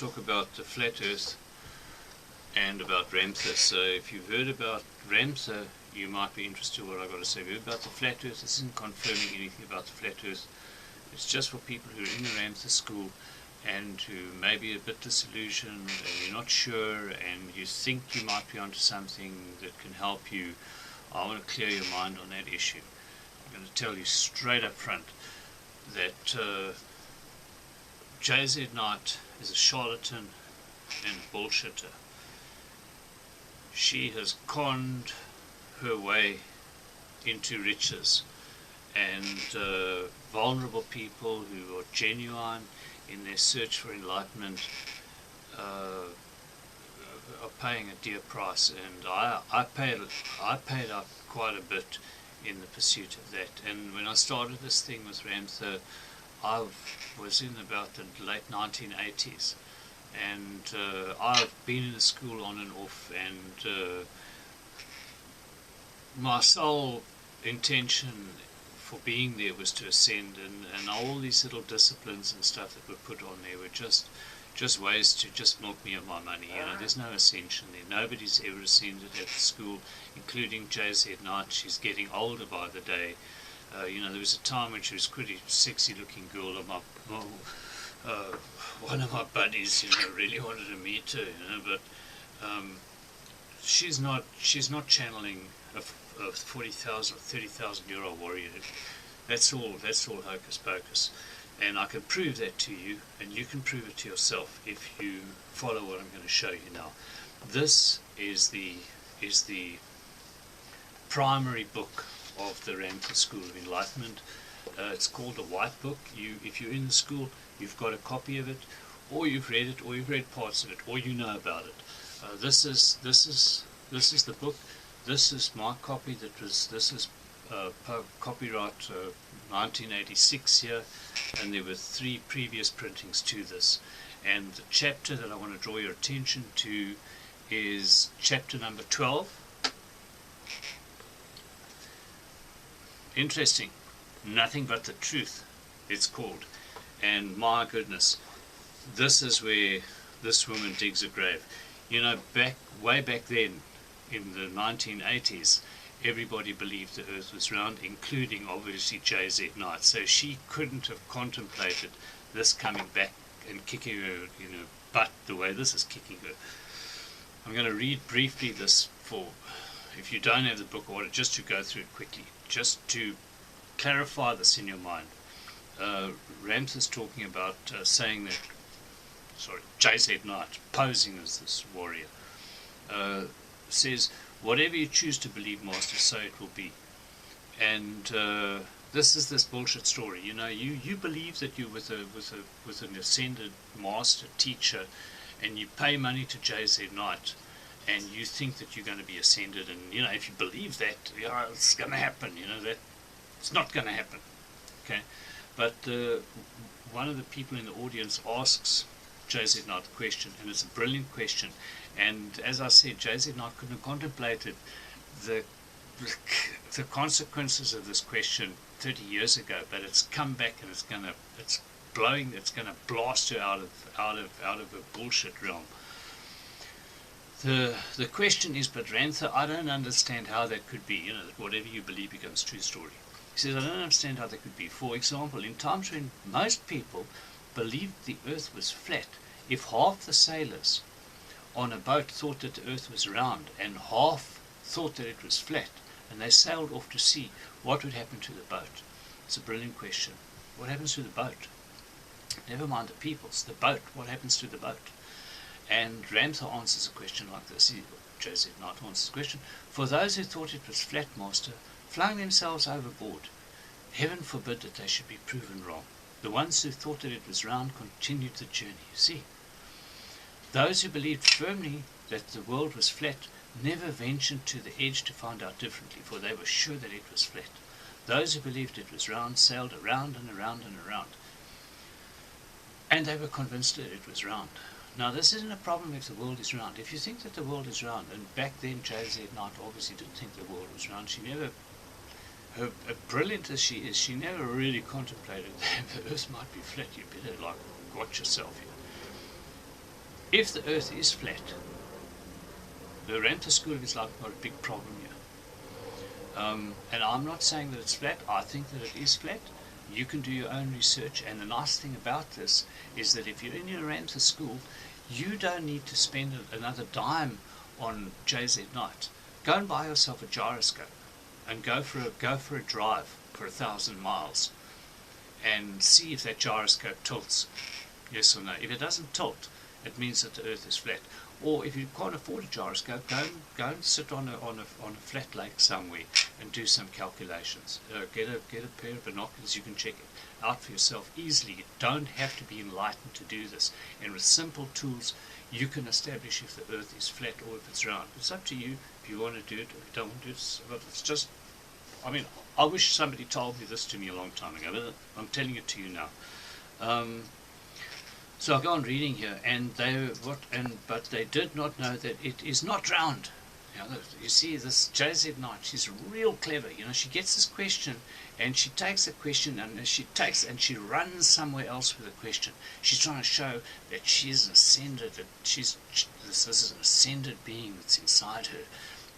talk about the flat earth and about Ramtha. So if you've heard about Ramtha, you might be interested in what I've got to say. If you've heard about the flat earth, this isn't confirming anything about the flat earth. It's just for people who are in the Ramtha school and who may be a bit disillusioned and you're not sure and you think you might be onto something that can help you. I want to clear your mind on that issue. I'm going to tell you straight up front that JZ Knight is a charlatan and a bullshitter. She has conned her way into riches, and vulnerable people who are genuine in their search for enlightenment are paying a dear price, and I paid up quite a bit in the pursuit of that. And when I started this thing with Ramtha, I was in about the late 1980s, and I've been in the school on and off, and my sole intention for being there was to ascend, and all these little disciplines and stuff that were put on there were just ways to just milk me of my money. You know, there's no ascension there. Nobody's ever ascended at the school, including JZ Knight. She's getting older by the day. You know, there was a time when she was a pretty sexy looking girl, and one of my buddies, you know, really wanted to meet her, you know, but she's not channeling a 40,000 or 30,000 year old warrior. That's all hocus pocus, and I can prove that to you, and you can prove it to yourself if you follow what I'm going to show you now. This is the primary book of the Ramtha School of Enlightenment. It's called a white book. If you're in the school, you've got a copy of it, or you've read it, or you've read parts of it, or you know about it. This is the book. This is my copy. This is copyright 1986 here, and there were 3 previous printings to this. And the chapter that I want to draw your attention to is chapter number 12. Interesting. Nothing but the truth, it's called. And my goodness, this is where this woman digs a grave. You know, way back then, in the 1980s, everybody believed the earth was round, including obviously JZ Knight. So she couldn't have contemplated this coming back and kicking her, you know, butt the way this is kicking her. I'm going to read briefly this for, if you don't have the book order, just to go through it quickly, just to clarify this in your mind. Ramtha's talking about saying that, JZ Knight, posing as this warrior, says, whatever you choose to believe, Master, so it will be. And this is this bullshit story. You know, you believe that you're with an ascended master teacher, and you pay money to JZ Knight, and you think that you're going to be ascended, and you know, if you believe that, you know, it's going to happen. You know, that it's not going to happen. Okay, but one of the people in the audience asks JZ Knight the question, and it's a brilliant question. And as I said, JZ Knight couldn't have contemplated the consequences of this question 30 years ago, but it's come back, and it's going to blast her out of a bullshit realm. The question is, but Ramtha, I don't understand how that could be. You know, that whatever you believe becomes true story. He says, I don't understand how that could be. For example, in times when most people believed the earth was flat, if half the sailors on a boat thought that the earth was round and half thought that it was flat, and they sailed off to sea, what would happen to the boat? It's a brilliant question. What happens to the boat? Never mind the peoples, the boat, what happens to the boat? And Ramtha answers a question like this. JZ Knight answers the question. For those who thought it was flat, Master, flung themselves overboard. Heaven forbid that they should be proven wrong. The ones who thought that it was round continued the journey. You see, those who believed firmly that the world was flat never ventured to the edge to find out differently, for they were sure that it was flat. Those who believed it was round sailed around and around and around, and they were convinced that it was round. Now, this isn't a problem if the world is round. If you think that the world is round, and back then JZ Knight obviously didn't think the world was round, she never, brilliant as she is, she never really contemplated that the earth might be flat. You better, like, watch yourself here. if the earth is flat, the Ramtha School of Enlightenment got a big problem here. And I'm not saying that it's flat. I think that it is flat. You can do your own research, and the nice thing about this is that if you're in your Ramtha school, you don't need to spend another dime on JZ Night. Go and buy yourself a gyroscope and go for a drive for 1,000 miles and see if that gyroscope tilts, yes or no. If it doesn't tilt, it means that the earth is flat. Or if you can't afford a gyroscope, go and sit on a flat lake somewhere and do some calculations. Get a pair of binoculars. You can check it out for yourself easily. You don't have to be enlightened to do this. And with simple tools, you can establish if the earth is flat or if it's round. It's up to you if you want to do it or if you don't want to do it. But it's just, I mean, I wish somebody told me this to me a long time ago, but I'm telling it to you now. So I go on reading here, and but they did not know that it is not round. You see, this JZ Knight, she's real clever. She gets this question, and she takes the question, and she runs somewhere else with the question. She's trying to show that she's an ascended, that this is an ascended being that's inside her,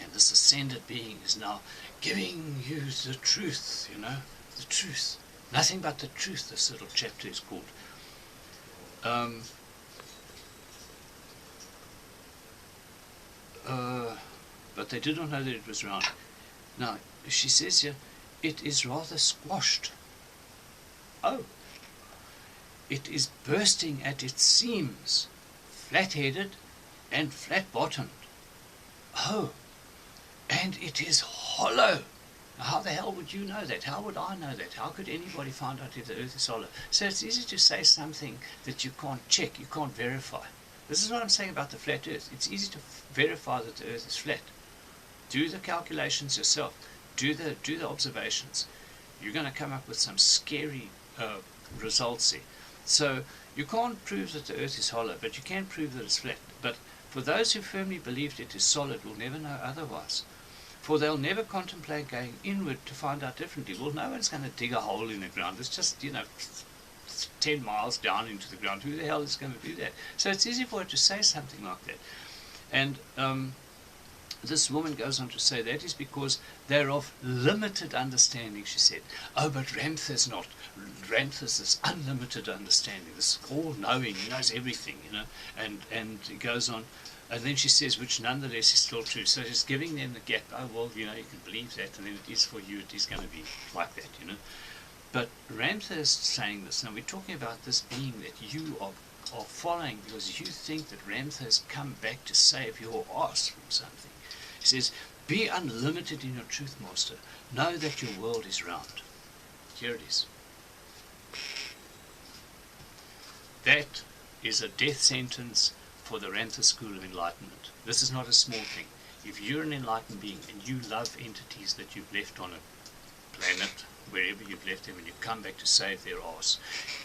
and this ascended being is now giving you the truth. The truth, nothing but the truth. This little chapter is called. But they did not know that it was round. Now, she says here, it is rather squashed. Oh, it is bursting at its seams, flat-headed and flat-bottomed. Oh, and it is hollow. Now, how the hell would you know that? How would I know that? How could anybody find out if the earth is hollow? So it's easy to say something that you can't check, you can't verify. This is what I'm saying about the flat earth. It's easy to verify that the earth is flat. Do the calculations yourself. Do the observations. You're going to come up with some scary results here. So you can't prove that the earth is hollow, but you can prove that it's flat. But for those who firmly believe it is solid will never know otherwise. For they'll never contemplate going inward to find out differently. Well, no one's going to dig a hole in the ground. It's just, 10 miles down into the ground. Who the hell is going to do that? So it's easy for her to say something like that. And this woman goes on to say that is because they're of limited understanding, she said. Oh, but Ramtha's not. Ramtha's this unlimited understanding, this all-knowing, he knows everything, and it goes on. And then she says, which nonetheless is still true. So she's giving them the gap. Oh, well, you can believe that, and then it is for you, it is going to be like that, But Ramtha is saying this. Now, we're talking about this being that you are following because you think that Ramtha has come back to save your ass from something. He says, be unlimited in your truth, Master. Know that your world is round. Here it is. That is a death sentence for the Ramtha School of Enlightenment. This is not a small thing. If you're an enlightened being and you love entities that you've left on a planet, wherever you've left them, and you come back to save their ass,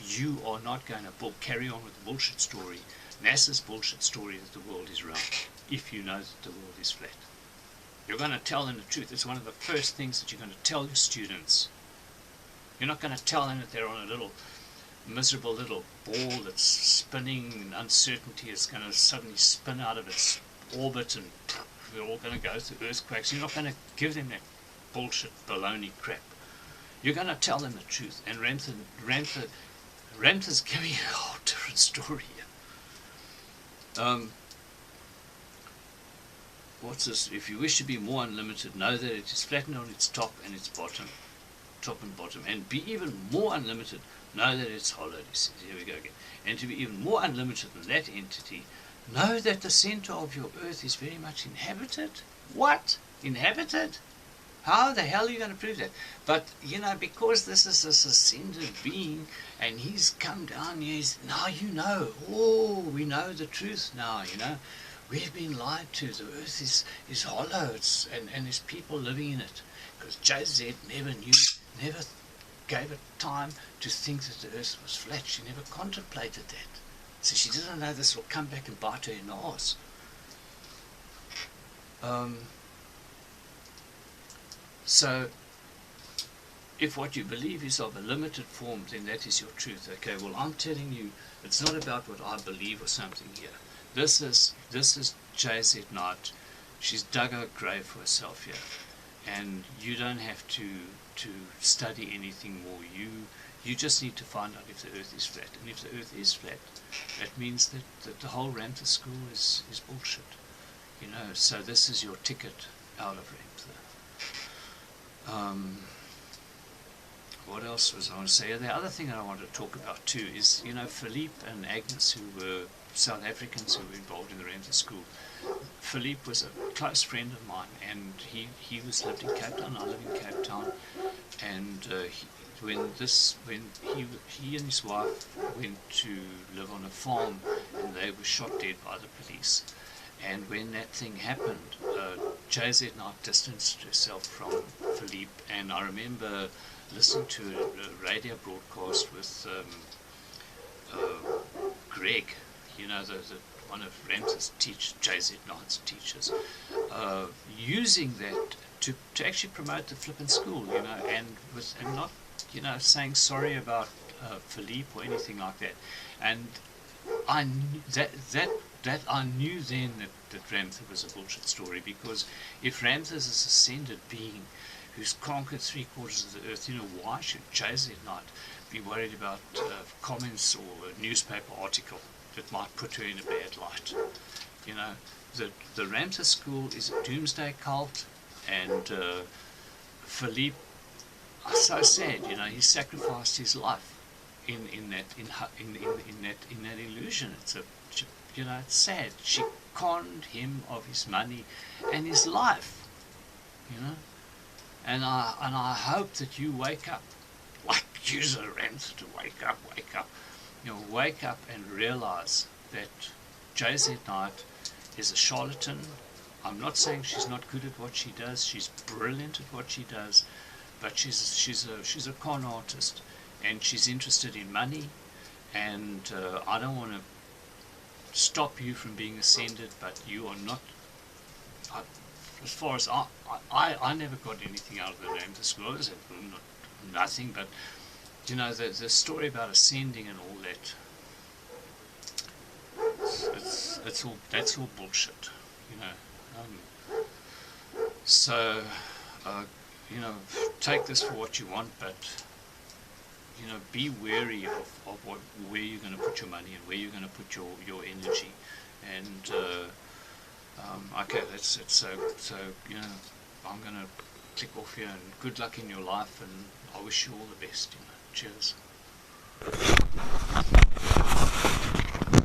you are not going to carry on with the bullshit story, NASA's bullshit story that the world is round, if you know that the world is flat. You're going to tell them the truth. It's one of the first things that you're going to tell your students. You're not going to tell them that they're on a little miserable little ball that's spinning, and uncertainty is going to suddenly spin out of its orbit and they're all going to go through earthquakes. You're not going to give them that bullshit baloney crap. You're going to tell them the truth. And Ramtha's giving you a whole different story here. What's this? If you wish to be more unlimited, know that it is flattened on its top and its bottom. Top and bottom. And be even more unlimited, know that it's hollow. Here we go again. And to be even more unlimited than that entity, know that the center of your earth is very much inhabited. What? Inhabited? How the hell are you going to prove that? But, because this is this ascended being, and he's come down here, now you know. Oh, we know the truth now, We've been lied to. The earth is hollow, and there's people living in it. Because JZ never gave it time to think that the earth was flat. She never contemplated that. So she didn't know this will come back and bite her in the arse. So, if what you believe is of a limited form, then that is your truth. Okay, well, I'm telling you, it's not about what I believe or something here. This is JZ Knight. She's dug a grave for herself here, and you don't have to study anything more. You just need to find out if the Earth is flat, and if the Earth is flat, that means that the whole Ramtha School is bullshit. You know, so this is your ticket out of Ramtha. What else was I want to say? The other thing that I want to talk about too is, you know, Philippe and Agnes, who were South Africans who were involved in the Ramtha School. Philippe was a close friend of mine, and he lived in Cape Town. I live in Cape Town, and when he and his wife went to live on a farm, and they were shot dead by the police. And when that thing happened, JZ Knight distanced herself from Philippe, and I remember listening to a radio broadcast with Greg, you know, the one of Ramtha's JZ Knight's teachers, using that to actually promote the flippant school, you know, and not, you know, saying sorry about Philippe or anything like that. And I knew that I knew then that Ramtha was a bullshit story, because if Ramtha is this ascended being who's conquered 3/4 of the earth, you know, why should JZ Knight be worried about comments or a newspaper article that might put her in a bad light? You know, the Ramtha school is a doomsday cult, and Philippe, so sad, you know, he sacrificed his life in that illusion. It's you know, it's sad. She conned him of his money and his life, you know. And I hope that you wake up, like use a Ramtha to wake up. You know, wake up and realize that JZ Knight is a charlatan. I'm not saying she's not good at what she does. She's brilliant at what she does, but she's a con artist, and she's interested in money. And I don't want to stop you from being ascended, but you are not. As far as I never got anything out of the Ramtha School. I said nothing, but you know, the story about ascending and all that, that's all bullshit, you know. So you know, take this for what you want, but you know, be wary of where you're going to put your money and where you're going to put your energy. And okay, that's it. So you know, I'm going to click off here, and good luck in your life, and I wish you all the best. You know, cheers.